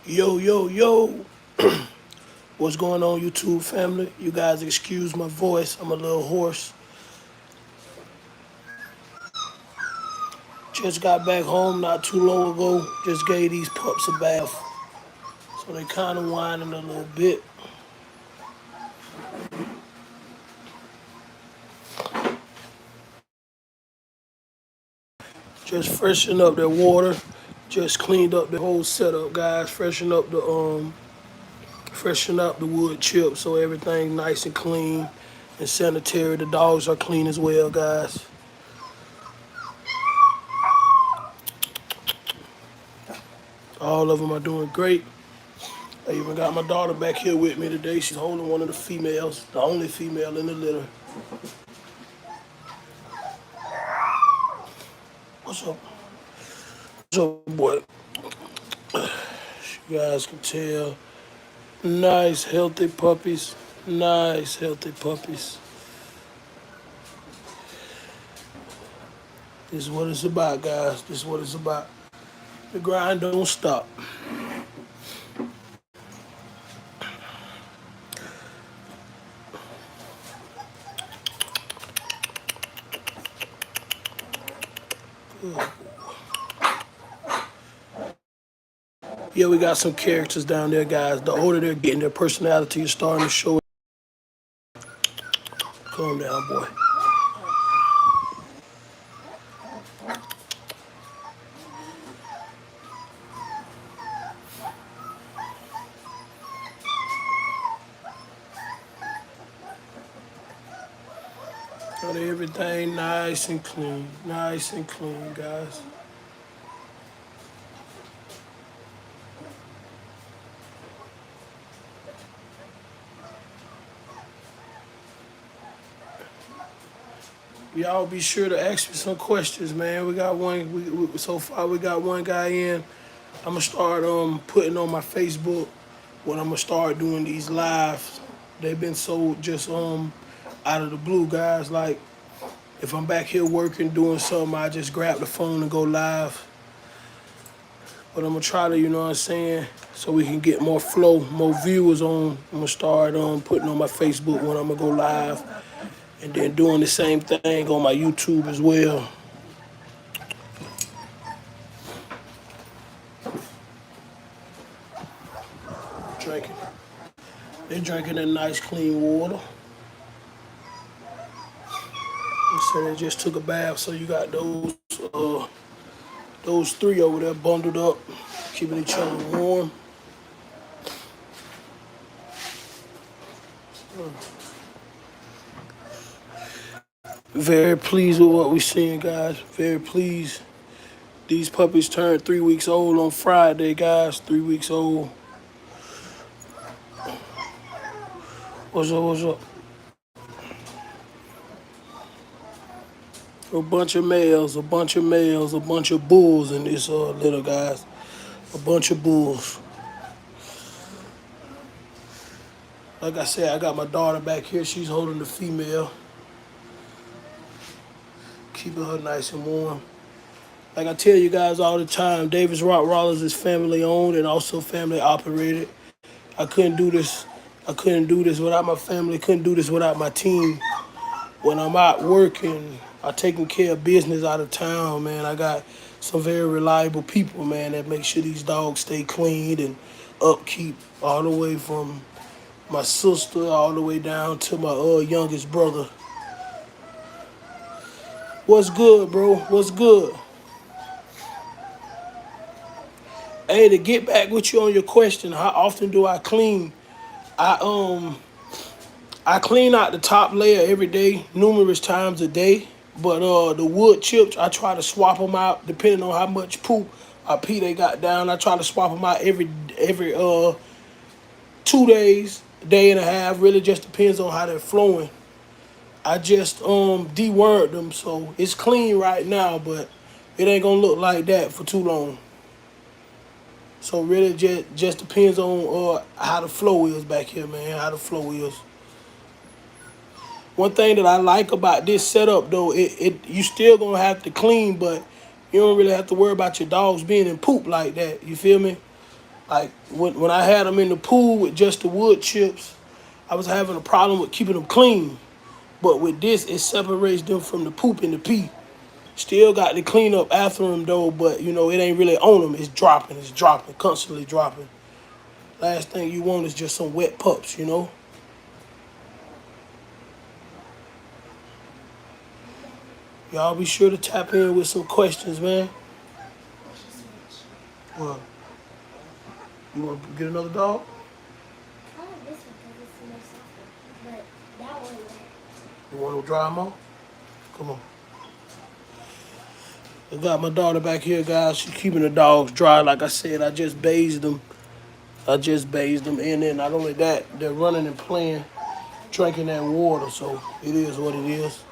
Yo, yo, yo. What's going on, YouTube family? You guys excuse my voice. I'm a little hoarse. Just got back home not too long ago. Just gave these pups a bath. So they kind of whining a little bit. Just freshen up their water. Just cleaned up the whole setup, guys. Freshen up the wood chips so everything nice and clean and sanitary. The dogs are clean as well, guys. All of them are doing great. I even got my daughter back here with me today. She's holding one of the females, the only female in the litter. What's up? What's up, boy? You guys can tell. Nice, healthy puppies. Nice, healthy puppies. This is what it's about, guys. This is what it's about. The grind don't stop. Yeah, we got some characters down there, guys. The older they're getting, their personality is starting to show. Calm down, boy. Got everything nice and clean. Nice and clean, guys. Y'all be sure to ask me some questions, man. We got one. So far, we got one guy in. I'm gonna start putting on my Facebook when I'm gonna start doing these lives. They've been so just out of the blue, guys. Like if I'm back here working, doing something, I just grab the phone and go live. But I'm gonna try to, you know what I'm saying, so we can get more flow, more viewers on. I'm gonna start putting on my Facebook when I'm gonna go live, and then doing the same thing on my YouTube as well. Drinking. They're drinking that nice clean water. So they just took a bath, so you got those three over there bundled up, keeping each other warm. Very pleased with what we're seeing, guys. Very pleased. These puppies turned 3 weeks old on Friday, guys. 3 weeks old. What's up, what's up? A bunch of males, a bunch of males, a bunch of bulls in this litter, guys. A bunch of bulls. Like I said, I got my daughter back here. She's holding the female. Keeping her nice and warm. Like I tell you guys all the time, Davis Rottweilers is family owned and also family operated. I couldn't do this. I couldn't do this without my family. Couldn't do this without my team. When I'm out working, I'm taking care of business out of town, man. I got some very reliable people, man, that make sure these dogs stay clean and upkeep all the way from my sister all the way down to my youngest brother. What's good, bro? What's good? Hey, to get back with you on your question, how often do I clean? I I clean out the top layer every day, numerous times a day. But the wood chips, I try to swap them out depending on how much poop or pee they got down. I try to swap them out every 2 days, day and a half. Really just depends on how they're flowing. I just dewormed them, so it's clean right now, but it ain't gonna look like that for too long. So really just depends on how the flow is back here, man. How the flow is. One thing that I like about this setup though, it you still gonna have to clean, but you don't really have to worry about your dogs being in poop like that. You feel me? Like when I had them in the pool with just the wood chips, I was having a problem with keeping them clean. But with this, it separates them from the poop and the pee. Still got to clean up after them though, but you know, it ain't really on them. It's dropping, constantly dropping. Last thing you want is just some wet pups, you know? Y'all be sure to tap in with some questions, man. What? You want to get another dog? I like this one because it's more softer. But that one, You want to dry them off? Come on. I got my daughter back here, guys. She's keeping the dogs dry. Like I said, I just bathed them. And then not only that, they're running and playing, drinking that water. So it is what it is.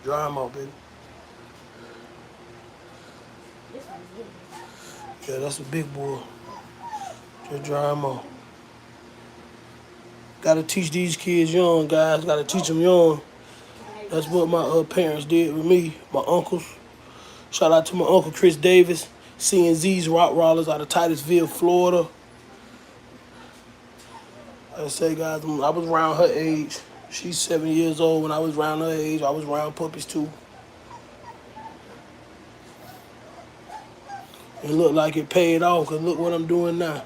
Dry them out, baby. this one's good. Yeah, that's a big boy. Just dry them out. Gotta teach these kids young, guys. Gotta teach them young. That's what my parents did with me, my uncles. Shout out to my uncle Chris Davis, C&Z's Rottweilers out of Titusville, Florida. Like I say, guys, I was around her age. She's 7 years old. When I was around her age, I was around puppies too. It looked like it paid off, because look what I'm doing now.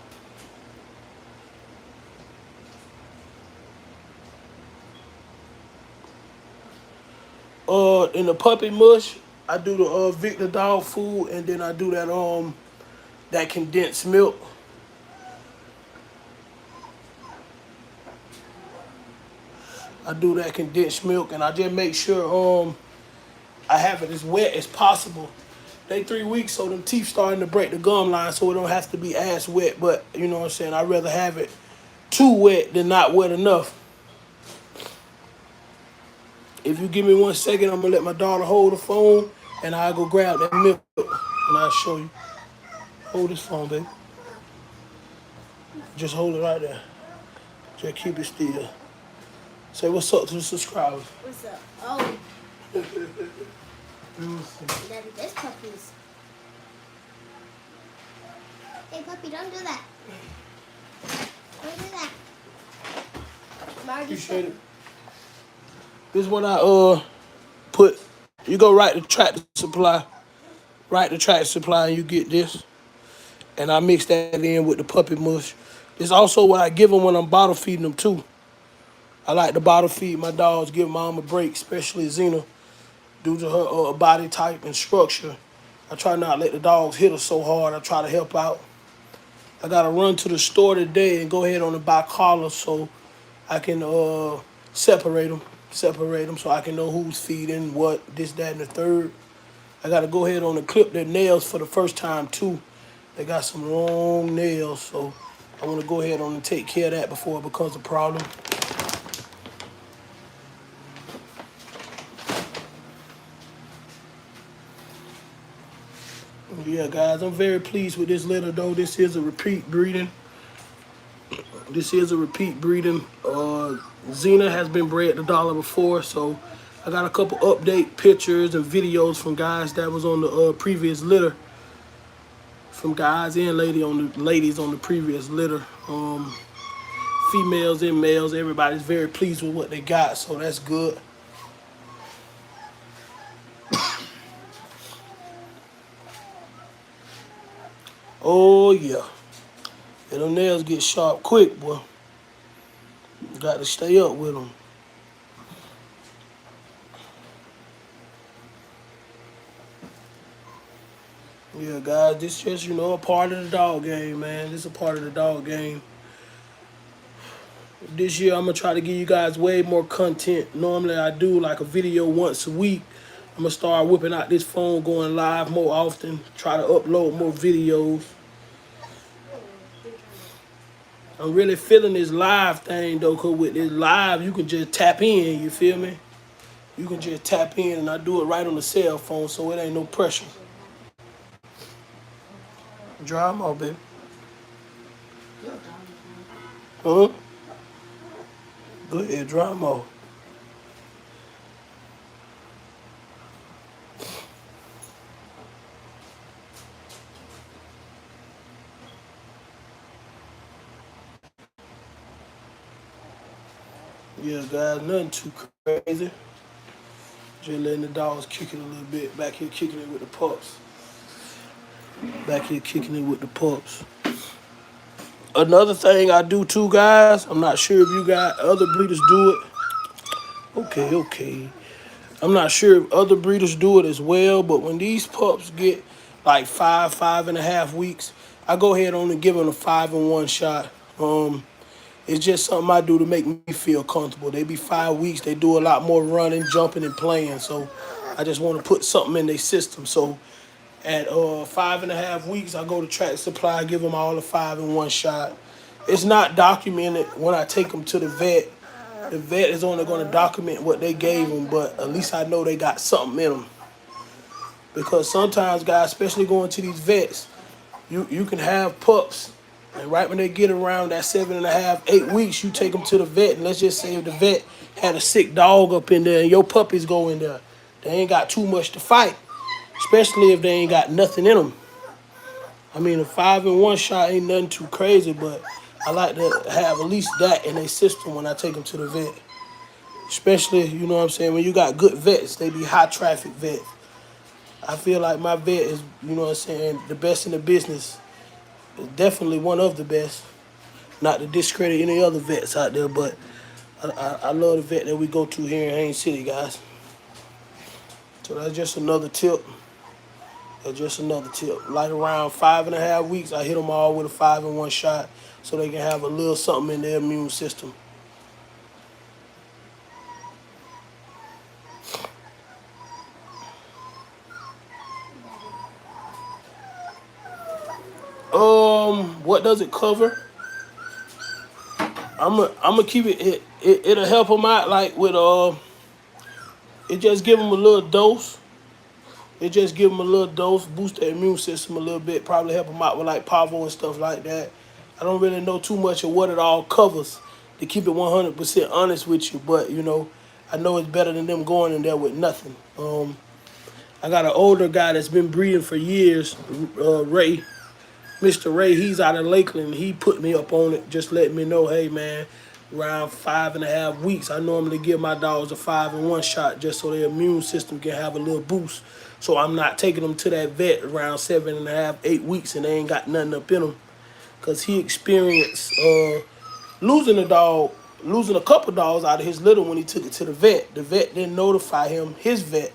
In the puppy mush, I do the Victor dog food, and then I do that condensed milk. I do that condensed milk, and I just make sure I have it as wet as possible. They 3 weeks, so them teeth starting to break the gum line, so it don't have to be as wet. But you know what I'm saying? I'd rather have it too wet than not wet enough. If you give me 1 second, I'm gonna let my daughter hold the phone, and I'll go grab that milk, and I'll show you. Hold this phone, baby. Just hold it right there. Just keep it still. Say what's up to the subscribers. What's up? Oh, Daddy, this puppy's. Hey, puppy, don't do that. Don't do that. Appreciate it. This is what I put. You go right to Tractor Supply. Right to Tractor Supply, and you get this. And I mix that in with the puppy mush. It's also what I give them when I'm bottle feeding them too. I like to bottle feed my dogs, give mom a break, especially Xena, due to her body type and structure. I try not to let the dogs hit her so hard. I try to help out. I got to run to the store today and go ahead on and buy collars so I can separate them so I can know who's feeding, what, this, that, and the third. I got to go ahead on and clip their nails for the first time too. They got some long nails, so I want to go ahead on and take care of that before it becomes a problem. Yeah, guys, I'm very pleased with this litter, though. This is a repeat breeding. Xena has been bred the dollar before, so I got a couple update pictures and videos from guys that was on the previous litter. From guys and ladies on the previous litter. Females and males, everybody's very pleased with what they got, so that's good. Oh yeah. And them nails get sharp quick, boy. You got to stay up with them. Yeah, guys, this is just, a part of the dog game, man. This is a part of the dog game. This year, I'm going to try to give you guys way more content. Normally, I do like a video once a week. I'm going to start whipping out this phone, going live more often, try to upload more videos. I'm really feeling this live thing, though, because with this live, you can just tap in, you feel me? You can just tap in, and I do it right on the cell phone, so it ain't no pressure. Dry them out, baby. Huh? Go ahead, dry them out. Yeah, guys, nothing too crazy. Just letting the dogs kick it a little bit. Back here kicking it with the pups. Back here kicking it with the pups. Another thing I do too, guys. I'm not sure if you got other breeders do it. Okay, okay. I'm not sure if other breeders do it as well, but when these pups get like 5.5 weeks, I go ahead on and give them a 5-in-1 shot. It's just something I do to make me feel comfortable. They be 5 weeks. They do a lot more running, jumping, and playing. So I just want to put something in their system. So at 5.5 weeks, I go to Track Supply, give them all a 5-in-1 shot. It's not documented when I take them to the vet. The vet is only going to document what they gave them, but at least I know they got something in them. Because sometimes, guys, especially going to these vets, you can have pups, and right when they get around that 7.5, 8 weeks, you take them to the vet, and let's just say if the vet had a sick dog up in there and your puppies go in there, they ain't got too much to fight, especially if they ain't got nothing in them. I mean, a 5-in-1 shot ain't nothing too crazy, but I like to have at least that in their system when I take them to the vet. Especially, you know what I'm saying, when you got good vets, they be high traffic vets. I feel like my vet is, you know what I'm saying, the best in the business. Definitely one of the best. Not to discredit any other vets out there, but I love the vet that we go to here in Haines City, guys. So that's just another tip. That's just another tip. Like around 5.5 weeks, I hit them all with a 5-in-1 shot so they can have a little something in their immune system. What does it cover? I'm gonna keep it'll help them out like with it just give them a little dose. It just give them a little dose, boost their immune system a little bit, probably help them out with like parvo and stuff like that. I don't really know too much of what it all covers to keep it 100% honest with you, but you know, I know it's better than them going in there with nothing. I got an older guy that's been breeding for years, Ray. Mr. Ray, he's out of Lakeland. He put me up on it, just letting me know, hey man, around 5.5 weeks, I normally give my dogs a 5-in-1 shot just so their immune system can have a little boost. So I'm not taking them to that vet around 7.5, 8 weeks and they ain't got nothing up in them. Cause he experienced losing a dog, losing a couple dogs out of his litter when he took it to the vet. The vet didn't notify him, his vet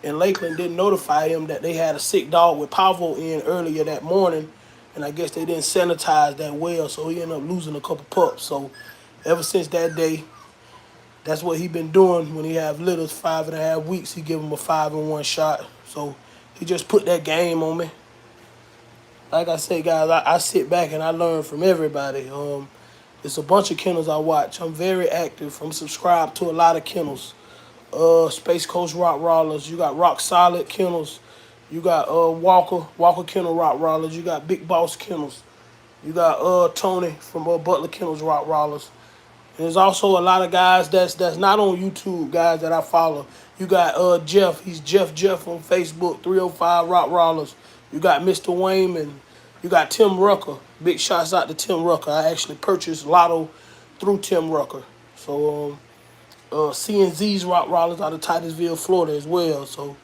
in Lakeland didn't notify him that they had a sick dog with parvo in earlier that morning, and I guess they didn't sanitize that well, so he ended up losing a couple pups. So ever since that day, that's what he been doing when he have litters 5.5 weeks. He give him a 5-in-1 shot. So he just put that game on me. Like I say, guys, I sit back and I learn from everybody. It's a bunch of kennels I watch. I'm very active. I'm subscribed to a lot of kennels. Space Coast Rottweilers. You got Rock Solid Kennels. You got Walker Kennel Rottweilers. You got Big Boss Kennels. You got Tony from Butler Kennels Rottweilers. And there's also a lot of guys that's not on YouTube, guys that I follow. You got Jeff. He's Jeff on Facebook. 305 Rottweilers. You got Mr. Wayman. You got Tim Rucker. Big shots out to Tim Rucker. I actually purchased Lotto through Tim Rucker. So C&Z's Rottweilers out of Titusville, Florida as well. So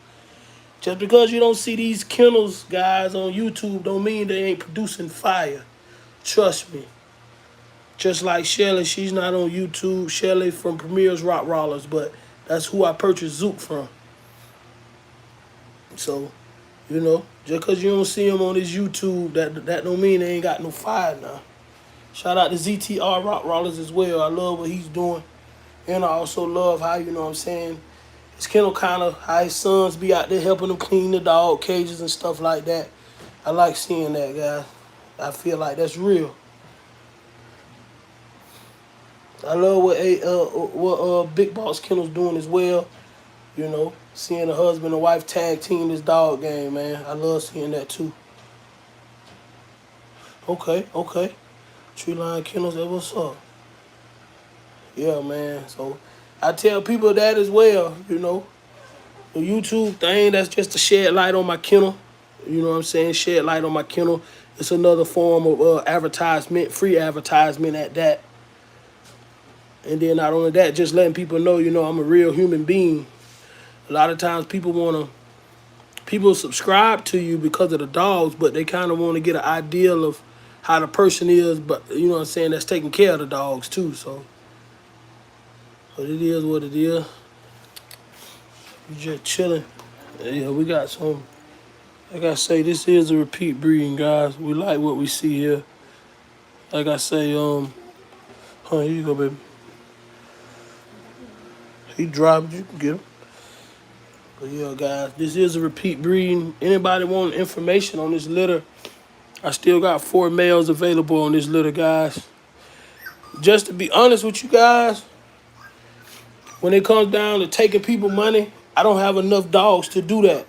just because you don't see these kennels guys on YouTube don't mean they ain't producing fire. Trust me. Just like Shelly, she's not on YouTube. Shelly from Premier's Rottweilers, but that's who I purchased Zook from. So, you know, just because you don't see them on this YouTube, that don't mean they ain't got no fire now. Shout out to ZTR Rottweilers as well. I love what he's doing. And I also love how, you know what I'm saying, his kennel kind of, how his sons be out there helping him clean the dog cages and stuff like that. I like seeing that, guys. I feel like that's real. I love what Big Boss Kennel's doing as well. You know, seeing a husband and wife tag team this dog game, man. I love seeing that too. Okay. Tree Line Kennels, that what's up. Yeah, man. So I tell people that as well, you know. The YouTube thing, that's just to shed light on my kennel. You know what I'm saying? Shed light on my kennel. It's another form of advertisement, free advertisement at that. And then not only that, just letting people know, I'm a real human being. A lot of times people subscribe to you because of the dogs, but they kind of want to get an ideal of how the person is, but you know what I'm saying, that's taking care of the dogs too. So, but it is what it is. We just chilling. Yeah, we got some. Like I say, this is a repeat breeding, guys. We like what we see here. Like I say, here you go, baby. He dropped, you can get him. But yeah, guys, this is a repeat breeding. Anybody want information on this litter? I still got 4 males available on this litter, guys. Just to be honest with you guys, when it comes down to taking people money, I don't have enough dogs to do that.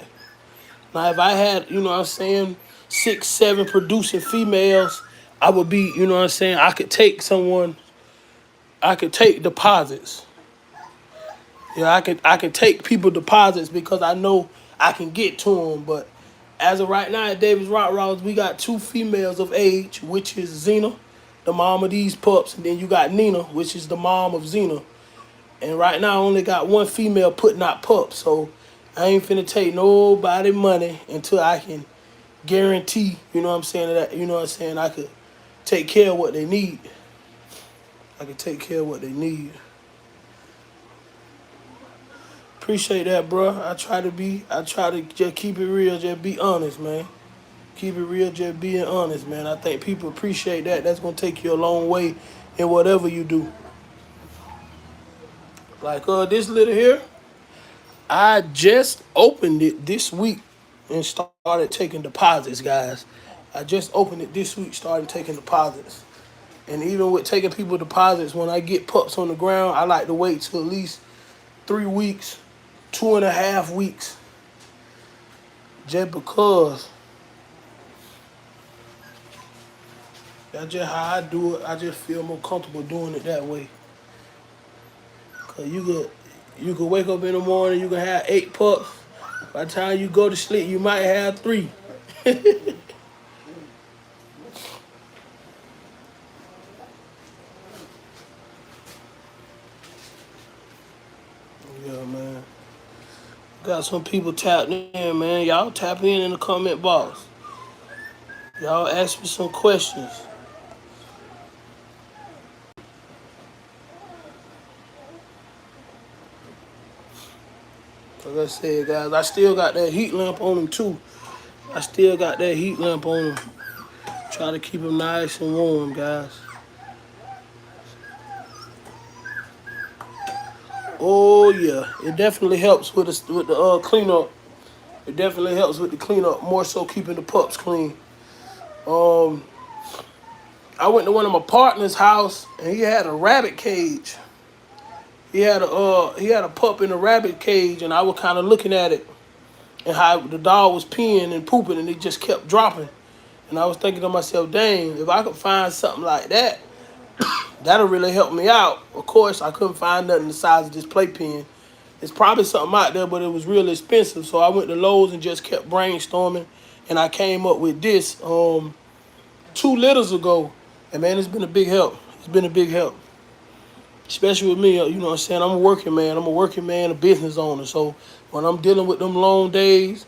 Now, if I had, 6, 7 producing females, I would be, I could take deposits. Yeah, I can take people deposits because I know I can get to them. But as of right now at Davis Rottweilers, we got 2 females of age, which is Xena, the mom of these pups, and then you got Nina, which is the mom of Xena. And right now I only got 1 female putting out pups, so I ain't finna take nobody money until I can guarantee, that, I could take care of what they need. I can take care of what they need. Appreciate that, bro. I try to just keep it real, just be honest, man. Keep it real, just being honest, man. I think people appreciate that. That's gonna take you a long way in whatever you do. Like this litter here, I just opened it this week and started taking deposits, guys. I just opened it this week, started taking deposits. And even with taking people deposits, when I get pups on the ground, I like to wait till at least 3 weeks, 2.5 weeks. Just because that's just how I do it. I just feel more comfortable doing it that way. Cause you could wake up in the morning, you can have 8 pups. By the time you go to sleep, you might have 3. Yeah, man. Got some people tapped in, man. Y'all tap in the comment box. Y'all ask me some questions. Like I said, guys, I still got that heat lamp on them, too. I still got that heat lamp on them. Try to keep them nice and warm, guys. Oh, yeah. It definitely helps with the cleanup. It definitely helps with the cleanup, more so keeping the pups clean. I went to one of my partner's house, and he had a rabbit cage. He had a pup in a rabbit cage, and I was kind of looking at it and how the dog was peeing and pooping, and it just kept dropping. And I was thinking to myself, dang, if I could find something like that, that'll really help me out. Of course, I couldn't find nothing the size of this playpen. It's probably something out there, but it was really expensive. So I went to Lowe's and just kept brainstorming, and I came up with this 2 litters ago. And man, it's been a big help. It's been a big help. Especially with me, you know what I'm saying? I'm a working man. A business owner. So when I'm dealing with them long days,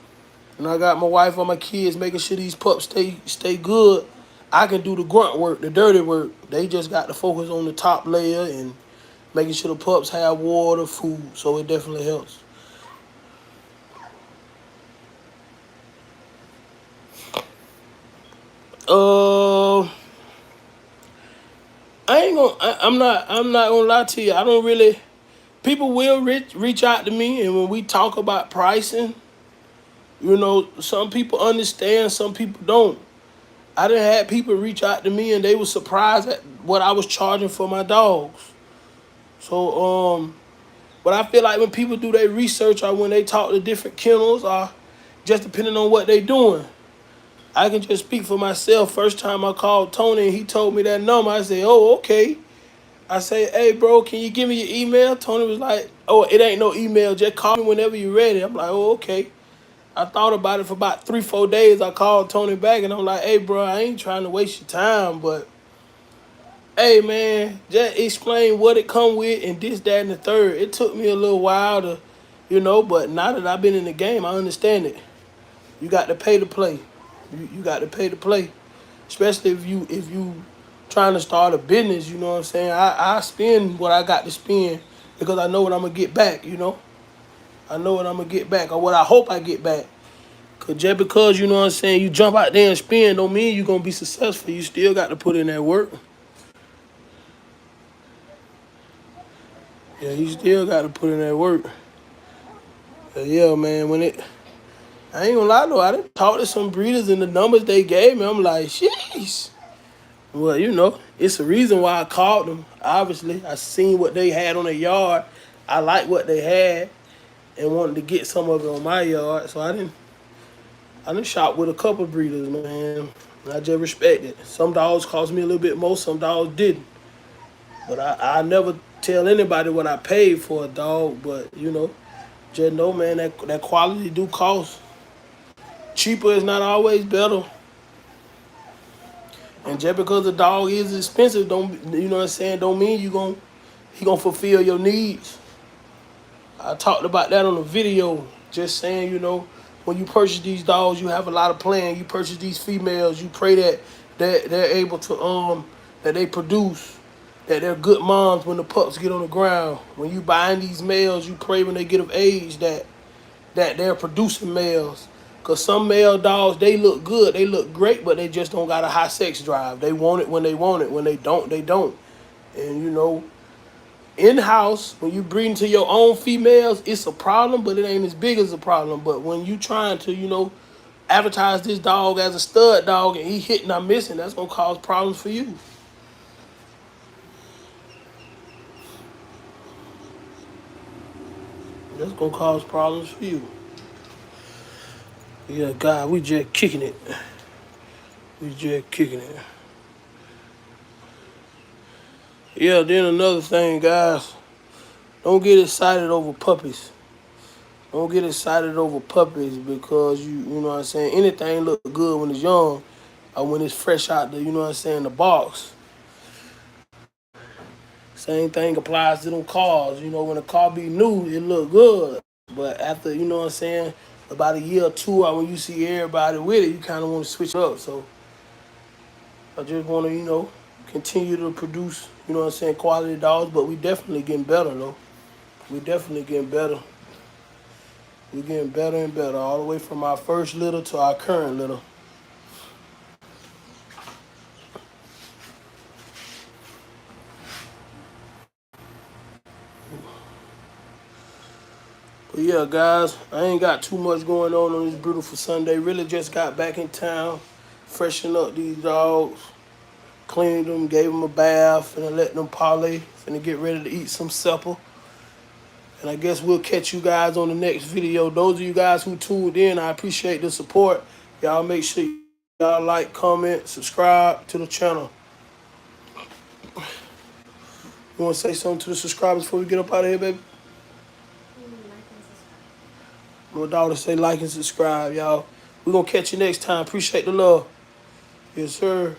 and I got my wife and my kids making sure these pups stay good, I can do the grunt work, the dirty work. They just got to focus on the top layer and making sure the pups have water, food. So it definitely helps. I'm not gonna lie to you. I don't really. People will reach out to me, and when we talk about pricing, some people understand, some people don't. I done had people reach out to me, and they were surprised at what I was charging for my dogs. So, but I feel like when people do their research or when they talk to different kennels, or just depending on what they doing, I can just speak for myself. First time I called Tony, and he told me that number, I said, oh, okay. I say, hey, bro, can you give me your email? Tony was like, oh, it ain't no email. Just call me whenever you're ready. I'm like, oh, okay. I thought about it for about 3-4 days. I called Tony back, and I'm like, hey, bro, I ain't trying to waste your time, but Hey man, just explain what it come with and this, that, and the third. It took me a little while to, but now that I've been in the game, I understand it. You got to pay to play. You got to pay to play. Especially if you trying to start a business, you know what I'm saying? I spend what I got to spend because I know what I'm gonna get back. I know what I'm gonna get back or what I hope I get back. Cause just because, you know what I'm saying, you jump out there and spend don't mean you're gonna be successful. You still got to put in that work. Yeah, you still got to put in that work. Yeah, man, I ain't gonna lie though, I done talked to some breeders and the numbers they gave me, I'm like, sheesh. Well, it's a reason why I called them. Obviously, I seen what they had on their yard. I liked what they had and wanted to get some of it on my yard. So I didn't shop with a couple breeders, man. I just respect it. Some dogs cost me a little bit more, some dogs didn't. But I never tell anybody what I paid for a dog, but just know, man, that quality do cost. Cheaper is not always better. And just because a dog is expensive, don't you know what I'm saying? Don't mean he gonna fulfill your needs. I talked about that on the video. Just saying, when you purchase these dogs, you have a lot of plan. You purchase these females, you pray that they're able to that they produce, that they're good moms when the pups get on the ground. When you buying these males, you pray when they get of age that they're producing males. Cause some male dogs, they look good, they look great, but they just don't got a high sex drive. They want it when they want it. When they don't, they don't. And in-house, when you breeding to your own females, it's a problem, but it ain't as big as a problem. But when you trying to, advertise this dog as a stud dog and he hitting or missing, that's gonna cause problems for you. That's gonna cause problems for you. Yeah, God, we just kicking it. We just kicking it. Yeah, then another thing, guys, don't get excited over puppies. Don't get excited over puppies because you know what I'm saying, anything look good when it's young or when it's fresh out the, you know what I'm saying, the box. Same thing applies to them cars. When a car be new, it look good. But after, you know what I'm saying, about a year or two, or when you see everybody with it, you kind of want to switch it up. So I just want to, continue to produce, you know what I'm saying, quality dogs. But we definitely getting better, though. We definitely getting better. We're getting better and better, all the way from our first litter to our current litter. But yeah, guys, I ain't got too much going on this beautiful Sunday. Really just got back in town, freshened up these dogs, cleaned them, gave them a bath, and I let them parlay, finna get ready to eat some supper. And I guess we'll catch you guys on the next video. Those of you guys who tuned in, I appreciate the support. Y'all make sure y'all like, comment, subscribe to the channel. You want to say something to the subscribers before we get up out of here, baby? My daughter say like and subscribe, y'all. We're going to catch you next time. Appreciate the love. Yes, sir.